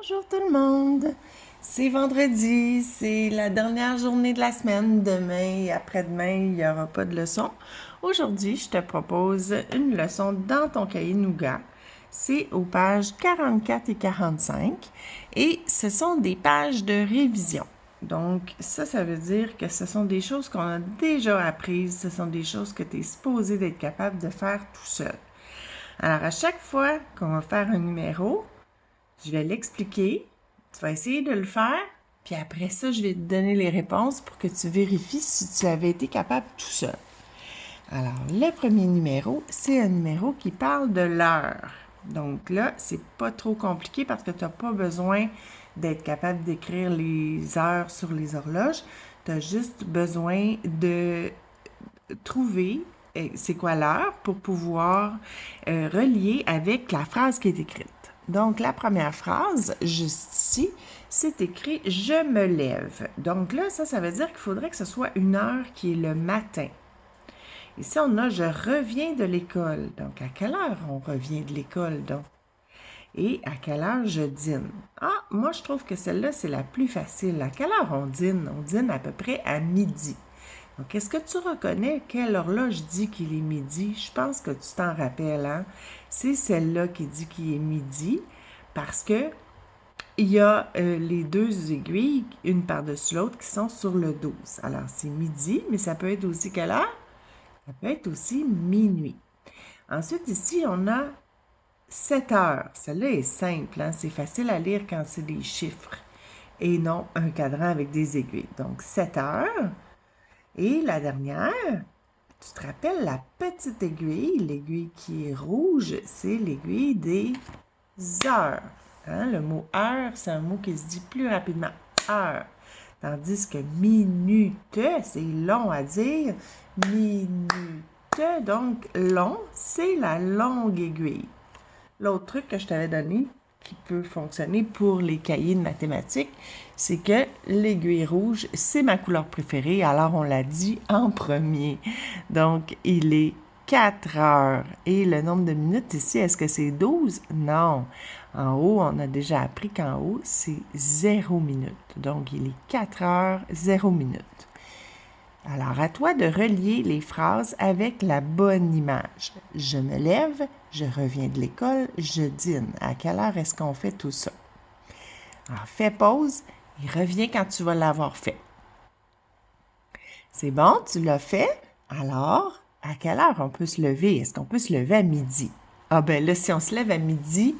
Bonjour tout le monde! C'est vendredi, c'est la dernière journée de la semaine. Demain et après-demain, il n'y aura pas de leçon. Aujourd'hui, je te propose une leçon dans ton cahier Nougat. C'est aux pages 44 et 45 et ce sont des pages de révision. Donc, ça veut dire que ce sont des choses qu'on a déjà apprises, ce sont des choses que tu es supposé d'être capable de faire tout seul. Alors, à chaque fois qu'on va faire un numéro, je vais l'expliquer, tu vas essayer de le faire, puis après ça, je vais te donner les réponses pour que tu vérifies si tu avais été capable tout seul. Alors, le premier numéro, c'est un numéro qui parle de l'heure. Donc là, c'est pas trop compliqué parce que tu n'as pas besoin d'être capable d'écrire les heures sur les horloges. Tu as juste besoin de trouver c'est quoi l'heure pour pouvoir relier avec la phrase qui est écrite. Donc, la première phrase, juste ici, c'est écrit « Je me lève ». Donc là, ça veut dire qu'il faudrait que ce soit une heure qui est le matin. Ici, on a « Je reviens de l'école ». Donc, à quelle heure on revient de l'école, donc? Et à quelle heure je dîne? Ah, moi, je trouve que celle-là, c'est la plus facile. À quelle heure on dîne? On dîne à peu près à midi. Donc, est-ce que tu reconnais quelle horloge dit qu'il est midi? Je pense que tu t'en rappelles, hein? C'est celle-là qui dit qu'il est midi parce que il y a les deux aiguilles, une par-dessus l'autre, qui sont sur le 12. Alors, c'est midi, mais ça peut être aussi quelle heure? Ça peut être aussi minuit. Ensuite, ici, on a 7 heures. Celle-là est simple, hein? C'est facile à lire quand c'est des chiffres et non un cadran avec des aiguilles. Donc, 7 heures. Et la dernière, tu te rappelles la petite aiguille, l'aiguille qui est rouge, c'est l'aiguille des heures. Hein? Le mot heure, c'est un mot qui se dit plus rapidement, heure. Tandis que minute, c'est long à dire. Minute, donc long, c'est la longue aiguille. L'autre truc que je t'avais donné, qui peut fonctionner pour les cahiers de mathématiques, c'est que l'aiguille rouge, c'est ma couleur préférée, alors on l'a dit en premier. Donc, il est 4 heures. Et le nombre de minutes ici, est-ce que c'est 12? Non. En haut, on a déjà appris qu'en haut, c'est 0 minute. Donc, il est 4 heures, 0 minute. Alors, à toi de relier les phrases avec la bonne image. Je me lève, je reviens de l'école, je dîne. À quelle heure est-ce qu'on fait tout ça? Alors, fais pause et reviens quand tu vas l'avoir fait. C'est bon, tu l'as fait? Alors, à quelle heure on peut se lever? Est-ce qu'on peut se lever à midi? Ah ben là, si on se lève à midi,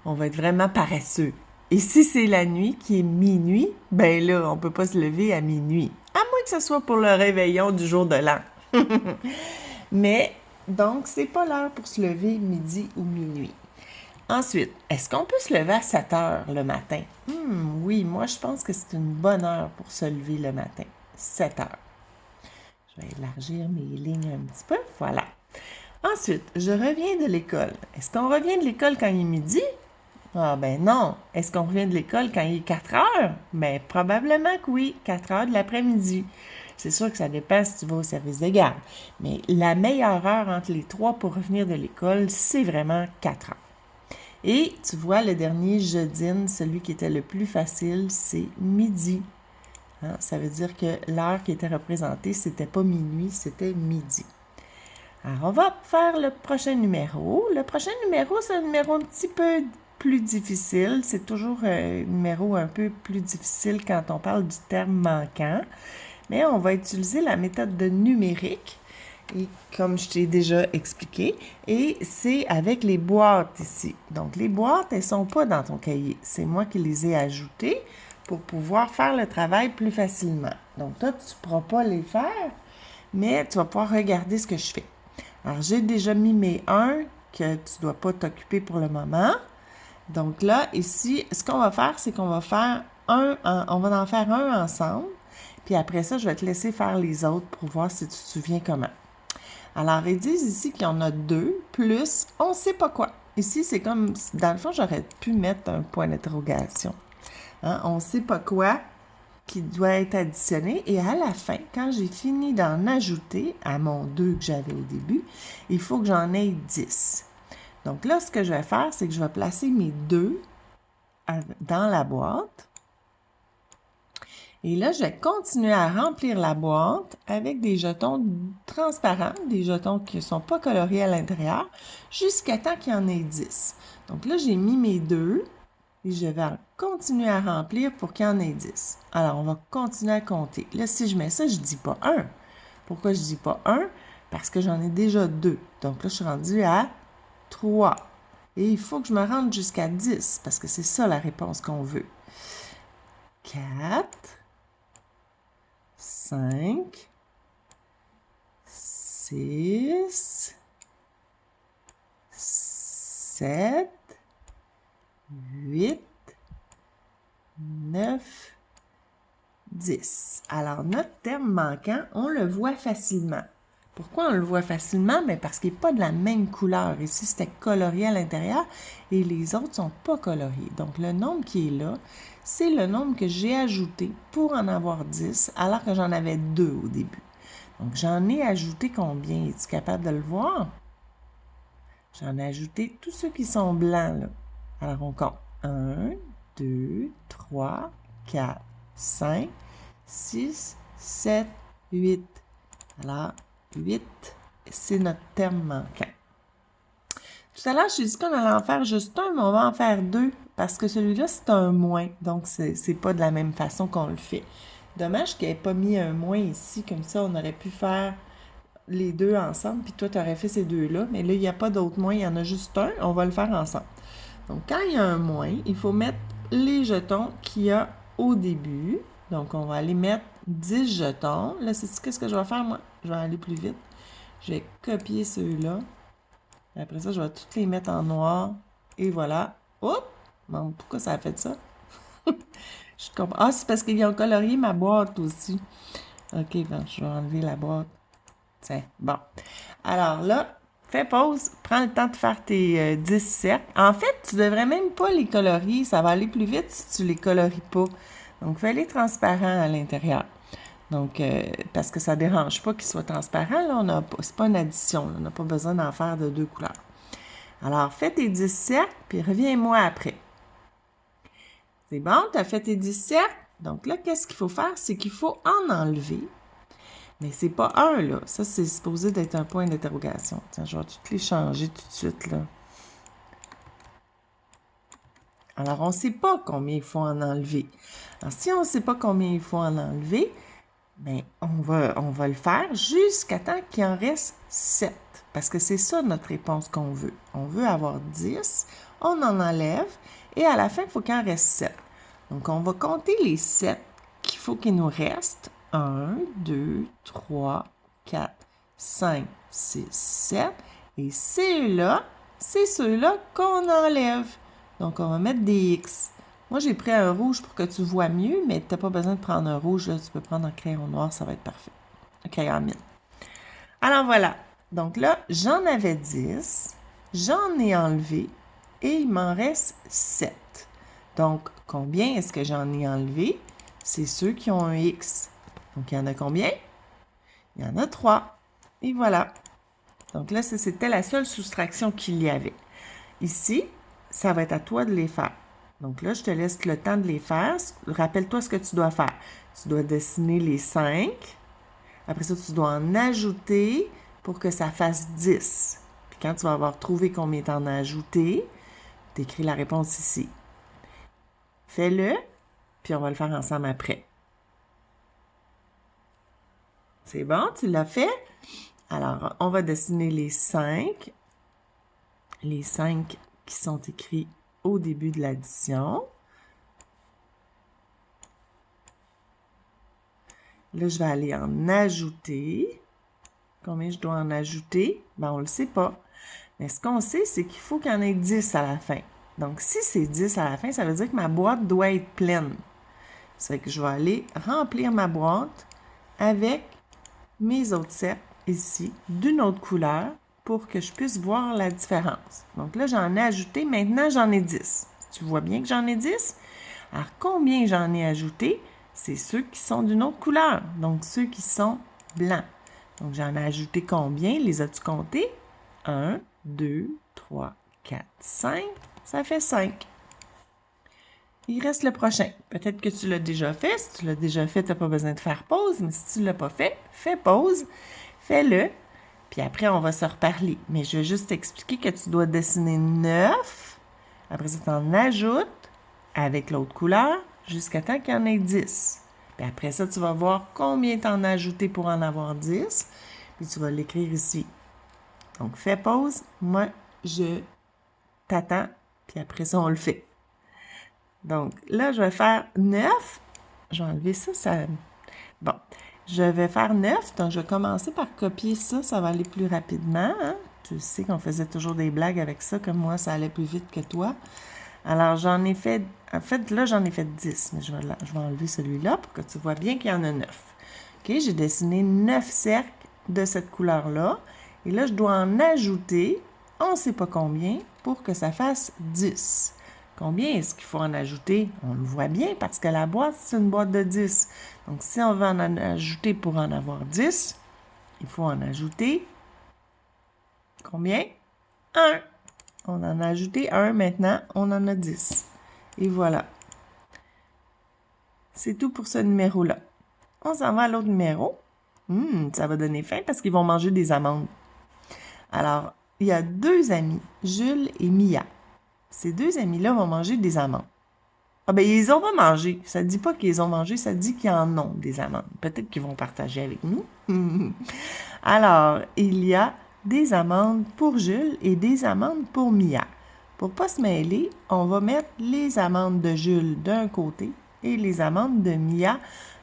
on va être vraiment paresseux. Et si c'est la nuit qui est minuit, ben là, on peut pas se lever à minuit. À moins que ce soit pour le réveillon du jour de l'an. Mais, donc, c'est pas l'heure pour se lever midi ou minuit. Ensuite, est-ce qu'on peut se lever à 7 heures le matin? Oui, moi, je pense que c'est une bonne heure pour se lever le matin. 7 heures. Je vais élargir mes lignes un petit peu. Voilà. Ensuite, je reviens de l'école. Est-ce qu'on revient de l'école quand il est midi? Ah ben non. Est-ce qu'on revient de l'école quand il est 4 heures? Ben probablement que oui, 4 heures de l'après-midi. C'est sûr que ça dépend si tu vas au service de garde. Mais la meilleure heure entre les trois pour revenir de l'école, c'est vraiment 4 heures. Et tu vois, le dernier je dîne, celui qui était le plus facile, c'est midi. Hein? Ça veut dire que l'heure qui était représentée, c'était pas minuit, c'était midi. Alors, on va faire le prochain numéro. Le prochain numéro, c'est un numéro un petit peu plus difficile. C'est toujours un numéro un peu plus difficile quand on parle du terme manquant. Mais on va utiliser la méthode de numérique, et comme je t'ai déjà expliqué, et c'est avec les boîtes ici. Donc, les boîtes, elles ne sont pas dans ton cahier. C'est moi qui les ai ajoutées pour pouvoir faire le travail plus facilement. Donc, toi, tu ne pourras pas les faire, mais tu vas pouvoir regarder ce que je fais. Alors, j'ai déjà mis mes 1 que tu ne dois pas t'occuper pour le moment. Donc là, ici, ce qu'on va faire, c'est qu'on va faire on va en faire un ensemble. Puis après ça, je vais te laisser faire les autres pour voir si tu te souviens comment. Alors, ils disent ici qu'il y en a 2, plus on ne sait pas quoi. Ici, c'est comme, dans le fond, j'aurais pu mettre un point d'interrogation. Hein? On ne sait pas quoi qui doit être additionné. Et à la fin, quand j'ai fini d'en ajouter à mon 2 que j'avais au début, il faut que j'en aie 10. Donc là, ce que je vais faire, c'est que je vais placer mes 2 dans la boîte. Et là, je vais continuer à remplir la boîte avec des jetons transparents, des jetons qui ne sont pas coloriés à l'intérieur, jusqu'à temps qu'il y en ait 10. Donc là, j'ai mis mes 2 et je vais continuer à remplir pour qu'il y en ait 10. Alors, on va continuer à compter. Là, si je mets ça, je ne dis pas 1. Pourquoi je ne dis pas 1? Parce que j'en ai déjà 2. Donc là, je suis rendue à 3. Et il faut que je me rende jusqu'à 10, parce que c'est ça la réponse qu'on veut. 4, 5, 6, 7, 8, 9, 10. Alors, notre terme manquant, on le voit facilement. Pourquoi on le voit facilement? Bien parce qu'il n'est pas de la même couleur. Ici, c'était colorié à l'intérieur et les autres ne sont pas coloriés. Donc, le nombre qui est là, c'est le nombre que j'ai ajouté pour en avoir 10, alors que j'en avais 2 au début. Donc, j'en ai ajouté combien? Es-tu capable de le voir? J'en ai ajouté tous ceux qui sont blancs, là. Alors, on compte. 1, 2, 3, 4, 5, 6, 7, 8. Alors, 8, c'est notre terme manquant. Tout à l'heure, je t'ai dit qu'on allait en faire juste un, mais on va en faire 2, parce que celui-là, c'est un moins. Donc, c'est pas de la même façon qu'on le fait. Dommage qu'il n'ait pas mis un moins ici, comme ça, on aurait pu faire les 2 ensemble, puis toi, tu aurais fait ces 2-là, mais là, il n'y a pas d'autre moins, il y en a juste un, on va le faire ensemble. Donc, quand il y a un moins, il faut mettre les jetons qu'il y a au début. Donc, on va aller mettre 10 jetons. Là, c'est qu'est-ce que je vais faire, moi? Je vais aller plus vite. Je vais copier ceux-là. Après ça, je vais tous les mettre en noir. Et voilà. Hop! Bon, pourquoi ça a fait ça? Je comprends. Ah, c'est parce qu'ils ont colorié ma boîte aussi. OK, ben, je vais enlever la boîte. Tiens, bon. Alors là, fais pause. Prends le temps de faire tes 10 cercles. En fait, tu devrais même pas les colorier. Ça va aller plus vite si tu les colories pas. Donc, fais-les transparents à l'intérieur. Donc, parce que ça ne dérange pas qu'ils soient transparents. Là, c'est pas une addition. Là, on n'a pas besoin d'en faire de 2 couleurs. Alors, fais tes 10 cercles, puis reviens-moi après. C'est bon? Tu as fait tes 10 cercles? Donc là, qu'est-ce qu'il faut faire? C'est qu'il faut en enlever. Mais c'est pas un, là. Ça, c'est supposé d'être un point d'interrogation. Tiens, je vais toutes les changer tout de suite, là. Alors, on ne sait pas combien il faut en enlever. Alors, si on ne sait pas combien il faut en enlever, bien, on va le faire jusqu'à temps qu'il en reste 7. Parce que c'est ça notre réponse qu'on veut. On veut avoir 10, on en enlève, et à la fin, il faut qu'il en reste 7. Donc, on va compter les 7 qu'il faut qu'il nous reste. 1, 2, 3, 4, 5, 6, 7. Et ceux-là, c'est ceux-là qu'on enlève. Donc, on va mettre des X. Moi, j'ai pris un rouge pour que tu vois mieux, mais tu n'as pas besoin de prendre un rouge. Là, tu peux prendre un crayon noir, ça va être parfait. Un crayon mine. Alors, voilà. Donc là, j'en avais 10. J'en ai enlevé et il m'en reste 7. Donc, combien est-ce que j'en ai enlevé? C'est ceux qui ont un X. Donc, il y en a combien? Il y en a 3. Et voilà. Donc là, c'était la seule soustraction qu'il y avait. Ici, ça va être à toi de les faire. Donc là, je te laisse le temps de les faire. Rappelle-toi ce que tu dois faire. Tu dois dessiner les 5. Après ça, tu dois en ajouter pour que ça fasse 10. Puis quand tu vas avoir trouvé combien tu en as ajouté, tu écris la réponse ici. Fais-le, puis on va le faire ensemble après. C'est bon, tu l'as fait? Alors, on va dessiner les 5. Les 5 qui sont écrits au début de l'addition. Là, je vais aller en ajouter. Combien je dois en ajouter? Ben, on ne le sait pas. Mais ce qu'on sait, c'est qu'il faut qu'il y en ait 10 à la fin. Donc, si c'est 10 à la fin, ça veut dire que ma boîte doit être pleine. Ça fait que je vais aller remplir ma boîte avec mes autres cercles ici d'une autre couleur pour que je puisse voir la différence. Donc là, j'en ai ajouté. Maintenant, j'en ai 10. Tu vois bien que j'en ai 10? Alors, combien j'en ai ajouté? C'est ceux qui sont d'une autre couleur. Donc, ceux qui sont blancs. Donc, j'en ai ajouté combien? Les as-tu comptés? 1, 2, 3, 4, 5. Ça fait 5. il reste le prochain. Peut-être que tu l'as déjà fait. Si tu l'as déjà fait, tu n'as pas besoin de faire pause. Mais si tu ne l'as pas fait, fais pause. Fais-le. Puis après, on va se reparler. Mais je vais juste t'expliquer que tu dois dessiner 9. Après ça, tu en ajoutes avec l'autre couleur jusqu'à temps qu'il y en ait 10. Puis après ça, tu vas voir combien tu en as ajouté pour en avoir 10. Puis tu vas l'écrire ici. Donc, fais pause. Moi, je t'attends. Puis après ça, on le fait. Donc, là, je vais faire 9. Je vais enlever ça. Bon, je vais faire 9. Donc, je vais commencer par copier ça. Ça va aller plus rapidement. Hein? Tu sais qu'on faisait toujours des blagues avec ça, comme moi, ça allait plus vite que toi. Alors, j'en ai fait... En fait, là, j'en ai fait 10. Mais je vais enlever celui-là pour que tu vois bien qu'il y en a 9. OK, j'ai dessiné 9 cercles de cette couleur-là. Et là, je dois en ajouter, on ne sait pas combien, pour que ça fasse 10. Combien est-ce qu'il faut en ajouter? On le voit bien parce que la boîte, c'est une boîte de 10. Donc, si on veut en ajouter pour en avoir 10, il faut en ajouter combien? 1. On en a ajouté 1 maintenant, on en a 10. Et voilà. C'est tout pour ce numéro-là. On s'en va à l'autre numéro. Ça va donner faim parce qu'ils vont manger des amandes. Alors, il y a 2 amis, Jules et Mia. Ces 2 amis-là vont manger des amandes. Ah ben, ils ont pas mangé. Ça ne dit pas qu'ils ont mangé, ça dit qu'ils en ont des amandes. Peut-être qu'ils vont partager avec nous. Alors, il y a des amandes pour Jules et des amandes pour Mia. Pour ne pas se mêler, on va mettre les amandes de Jules d'un côté et les amandes de Mia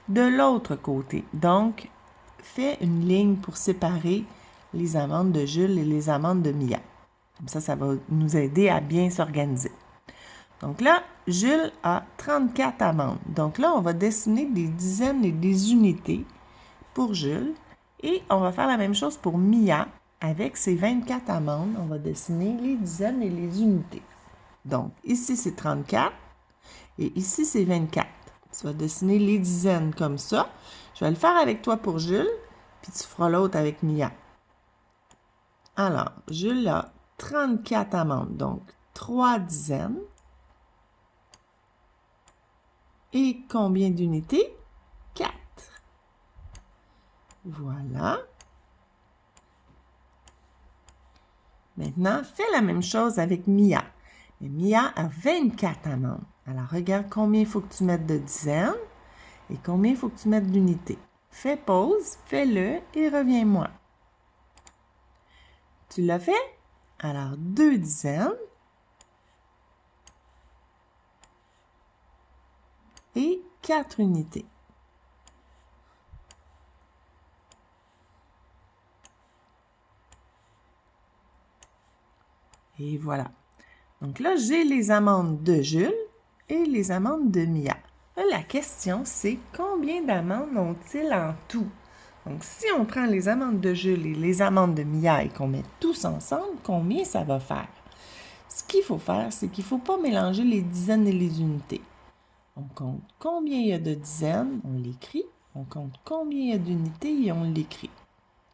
de l'autre côté. Donc, fais une ligne pour séparer les amandes de Jules et les amandes de Mia. Comme ça va nous aider à bien s'organiser. Donc là, Jules a 34 amandes. Donc là, on va dessiner des dizaines et des unités pour Jules. Et on va faire la même chose pour Mia. Avec ses 24 amandes, on va dessiner les dizaines et les unités. Donc, ici, c'est 34 et ici, c'est 24. Tu vas dessiner les dizaines comme ça. Je vais le faire avec toi pour Jules, puis tu feras l'autre avec Mia. Alors, Jules a 34 amandes, donc 3 dizaines. Et combien d'unités? 4. Voilà. Maintenant, fais la même chose avec Mia. Mais Mia a 24 amandes. Alors, regarde combien il faut que tu mettes de dizaines et combien il faut que tu mettes d'unités. Fais pause, fais-le et reviens-moi. Tu l'as fait? Alors, 2 dizaines et 4 unités. Et voilà. Donc là, j'ai les amandes de Jules et les amandes de Mia. Là, la question, c'est combien d'amandes ont-ils en tout? Donc, si on prend les amandes de Jules et les amandes de Mia et qu'on met tous ensemble, combien ça va faire? Ce qu'il faut faire, c'est qu'il ne faut pas mélanger les dizaines et les unités. On compte combien il y a de dizaines, on l'écrit. On compte combien il y a d'unités et on l'écrit.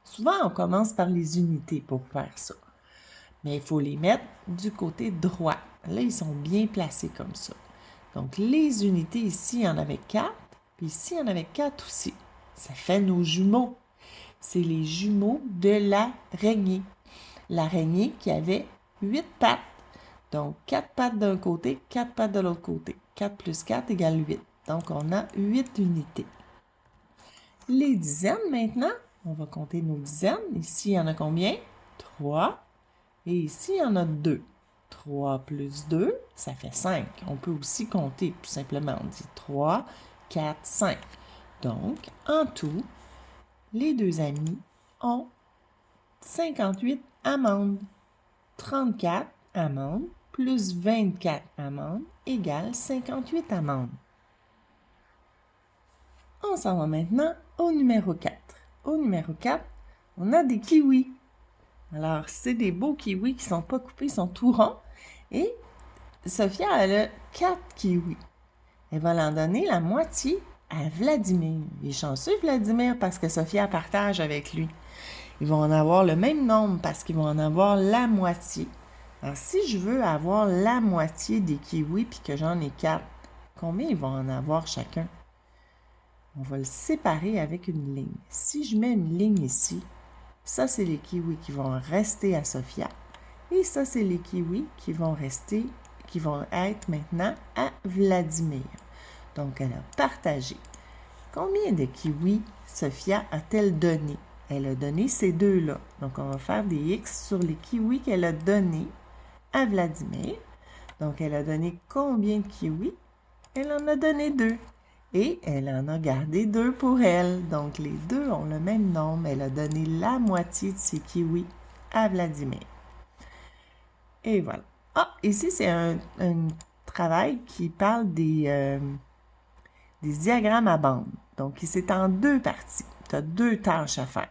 Souvent, on commence par les unités pour faire ça. Mais il faut les mettre du côté droit. Là, ils sont bien placés comme ça. Donc, les unités, ici, il y en avait 4. Puis ici, il y en avait 4 aussi. Ça fait nos jumeaux. C'est les jumeaux de l'araignée. L'araignée qui avait 8 pattes. Donc, 4 pattes d'un côté, 4 pattes de l'autre côté. 4 plus 4 égale 8. Donc, on a 8 unités. Les dizaines, maintenant, on va compter nos dizaines. Ici, il y en a combien? 3. Et ici, il y en a 2. 3 plus 2, ça fait 5. On peut aussi compter, tout simplement. On dit 3, 4, 5. Donc, en tout, les 2 amis ont 58 amandes. 34 amandes plus 24 amandes égale 58 amandes. On s'en va maintenant au numéro 4. Au numéro 4, on a des kiwis. Alors, c'est des beaux kiwis qui ne sont pas coupés, ils sont tout ronds. Et Sophia, elle a 4 kiwis. Elle va l'en donner la moitié à Vladimir. Il est chanceux, Vladimir, parce que Sophia partage avec lui. Ils vont en avoir le même nombre parce qu'ils vont en avoir la moitié. Alors, si je veux avoir la moitié des kiwis puis que j'en ai 4, combien ils vont en avoir chacun? On va le séparer avec une ligne. Si je mets une ligne ici, ça, c'est les kiwis qui vont rester à Sophia. Et ça, c'est les kiwis qui vont rester, qui vont être maintenant à Vladimir. Donc, elle a partagé. Combien de kiwis Sophia a-t-elle donné? Elle a donné ces deux-là. Donc, on va faire des X sur les kiwis qu'elle a donnés à Vladimir. Donc, elle a donné combien de kiwis? Elle en a donné 2. Et elle en a gardé 2 pour elle. Donc, les deux ont le même nombre. Elle a donné la moitié de ses kiwis à Vladimir. Et voilà. Ah, ici, c'est un travail qui parle des diagrammes à bande. Donc, c'est en 2 parties. Tu as 2 tâches à faire.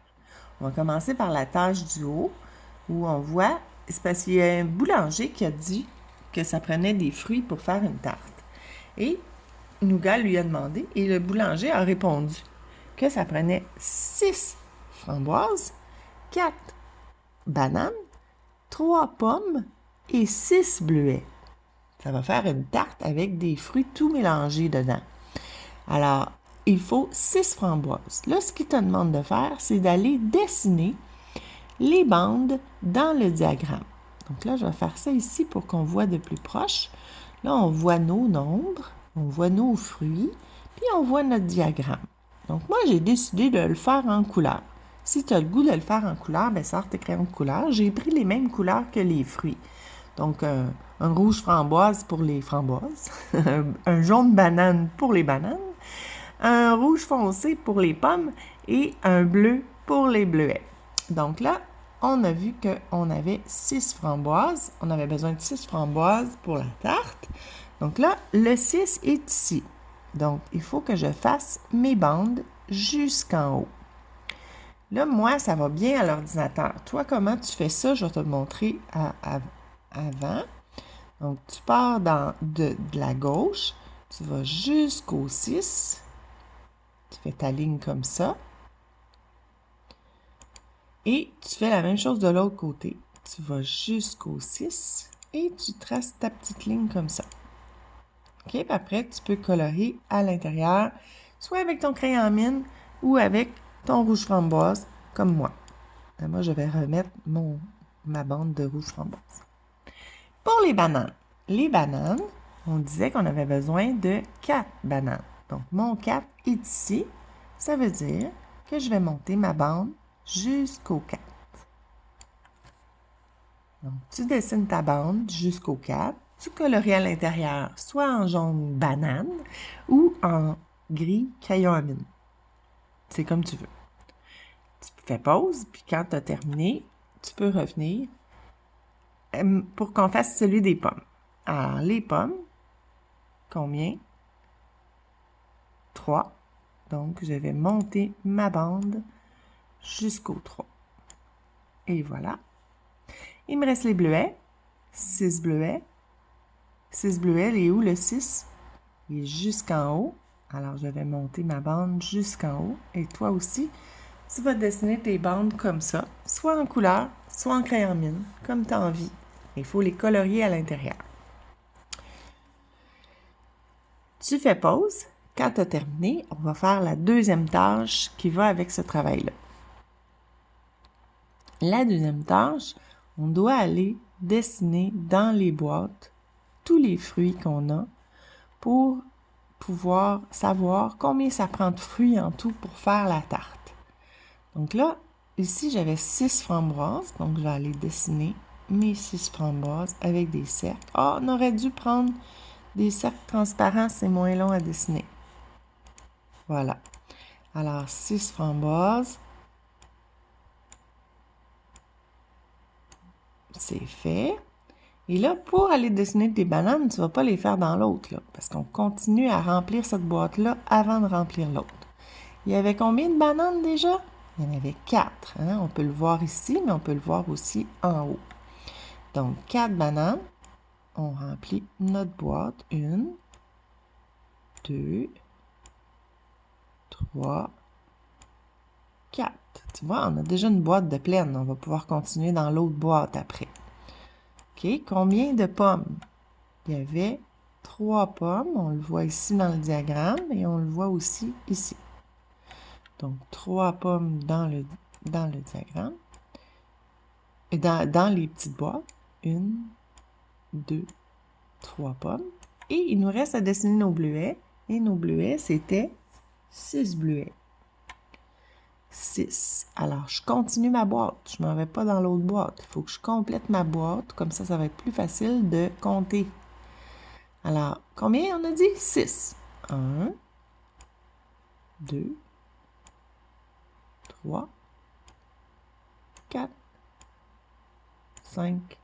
On va commencer par la tâche du haut, où on voit, c'est parce qu'il y a un boulanger qui a dit que ça prenait des fruits pour faire une tarte. Et Nougat lui a demandé, et le boulanger a répondu que ça prenait 6 framboises, 4 bananes, 3 pommes et 6 bleuets. Ça va faire une tarte avec des fruits tout mélangés dedans. Alors, il faut 6 framboises. Là, ce qu'il te demande de faire, c'est d'aller dessiner les bandes dans le diagramme. Donc là, je vais faire ça ici pour qu'on voit de plus proche. Là, on voit nos nombres, on voit nos fruits, puis on voit notre diagramme. Donc moi, j'ai décidé de le faire en couleur. Si tu as le goût de le faire en couleur, bien, sors tes crayons de couleur. J'ai pris les mêmes couleurs que les fruits. Donc, un rouge framboise pour les framboises, un jaune banane pour les bananes, un rouge foncé pour les pommes et un bleu pour les bleuets. Donc là, on a vu qu'on avait 6 framboises. On avait besoin de 6 framboises pour la tarte. Donc là, le 6 est ici. Donc, il faut que je fasse mes bandes jusqu'en haut. Là, moi, ça va bien à l'ordinateur. Toi, comment tu fais ça? Je vais te le montrer avant. Donc, tu pars de la gauche, tu vas jusqu'au 6. Tu fais ta ligne comme ça. Et tu fais la même chose de l'autre côté. Tu vas jusqu'au 6 et tu traces ta petite ligne comme ça. OK? Puis après, tu peux colorer à l'intérieur, soit avec ton crayon à mine ou avec ton rouge framboise, comme moi. Et moi, je vais remettre ma bande de rouge framboise. Pour les bananes, on disait qu'on avait besoin de 4 bananes. Donc, mon 4 est ici. Ça veut dire que je vais monter ma bande jusqu'au 4. Donc, tu dessines ta bande jusqu'au 4. Tu colories à l'intérieur, soit en jaune banane ou en gris crayon à mine. C'est comme tu veux. Tu fais pause, puis quand tu as terminé, tu peux revenir pour qu'on fasse celui des pommes. Alors, les pommes, combien? 3. Donc, je vais monter ma bande jusqu'au 3. Et voilà. Il me reste les bleuets. 6 bleuets. 6 bleuets, il est où le 6? Il est jusqu'en haut. Alors, je vais monter ma bande jusqu'en haut. Et toi aussi, tu vas dessiner tes bandes comme ça, soit en couleur, soit en crayon mine, comme tu as envie. Il faut les colorier à l'intérieur. Tu fais pause. Quand tu as terminé, on va faire la deuxième tâche qui va avec ce travail-là. La deuxième tâche, on doit aller dessiner dans les boîtes tous les fruits qu'on a pour pouvoir savoir combien ça prend de fruits en tout pour faire la tarte. Donc là, ici, j'avais 6 framboises, donc je vais aller dessiner mes 6 framboises avec des cercles. Ah, on aurait dû prendre des cercles transparents, c'est moins long à dessiner. Voilà. Alors, 6 framboises. C'est fait. Et là, pour aller dessiner tes bananes, tu ne vas pas les faire dans l'autre, là, parce qu'on continue à remplir cette boîte-là avant de remplir l'autre. Il y avait combien de bananes déjà? Il y en avait 4. Hein? On peut le voir ici, mais on peut le voir aussi en haut. Donc, 4 bananes. On remplit notre boîte. 1, 2, 3, 4. Tu vois, on a déjà une boîte de pleine. On va pouvoir continuer dans l'autre boîte après. OK, combien de pommes? Il y avait 3 pommes. On le voit ici dans le diagramme et on le voit aussi ici. Donc, 3 pommes dans le diagramme. Et dans les petites boîtes. 1, 2, 3 pommes. Et il nous reste à dessiner nos bleuets. Et nos bleuets, c'était 6 bleuets. 6. Alors, je continue ma boîte. Je ne m'en vais pas dans l'autre boîte. Il faut que je complète ma boîte. Comme ça va être plus facile de compter. Alors, combien on a dit? 6. 1, 2, 3, 4, 5,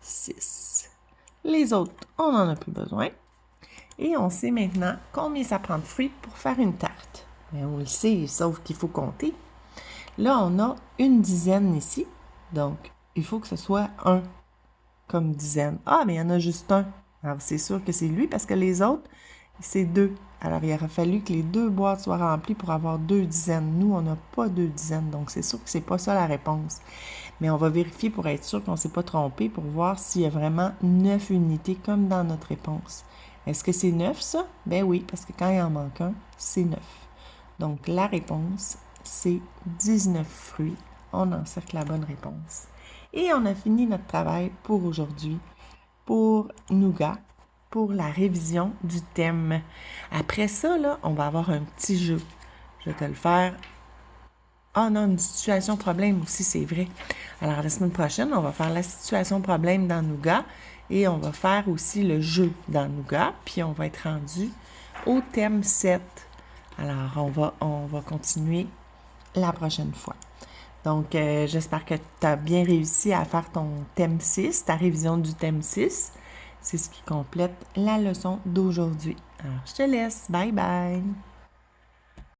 6. Les autres, on n'en a plus besoin. Et on sait maintenant combien ça prend de fruits pour faire une tarte. Mais on le sait, sauf qu'il faut compter. Là, on a une dizaine ici. Donc, il faut que ce soit 1 comme dizaine. Ah, mais il y en a juste un. Alors, c'est sûr que c'est lui parce que les autres, c'est 2. Alors, il aurait fallu que les 2 boîtes soient remplies pour avoir 2 dizaines. Nous, on n'a pas 2 dizaines. Donc, c'est sûr que c'est pas ça la réponse. Mais on va vérifier pour être sûr qu'on ne s'est pas trompé pour voir s'il y a vraiment 9 unités comme dans notre réponse. Est-ce que c'est 9, ça? Ben oui, parce que quand il en manque un, c'est 9. Donc, la réponse, c'est 19 fruits. On encercle la bonne réponse. Et on a fini notre travail pour aujourd'hui, pour Nougat, pour la révision du thème. Après ça, là, on va avoir un petit jeu. Je vais te le faire. Ah non, une situation problème aussi, c'est vrai. Alors, la semaine prochaine, on va faire la situation problème dans Nougat et on va faire aussi le jeu dans Nougat. Puis, on va être rendu au thème 7. Alors, on va continuer la prochaine fois. Donc, j'espère que tu as bien réussi à faire ton thème 6, ta révision du thème 6. C'est ce qui complète la leçon d'aujourd'hui. Alors, je te laisse. Bye bye!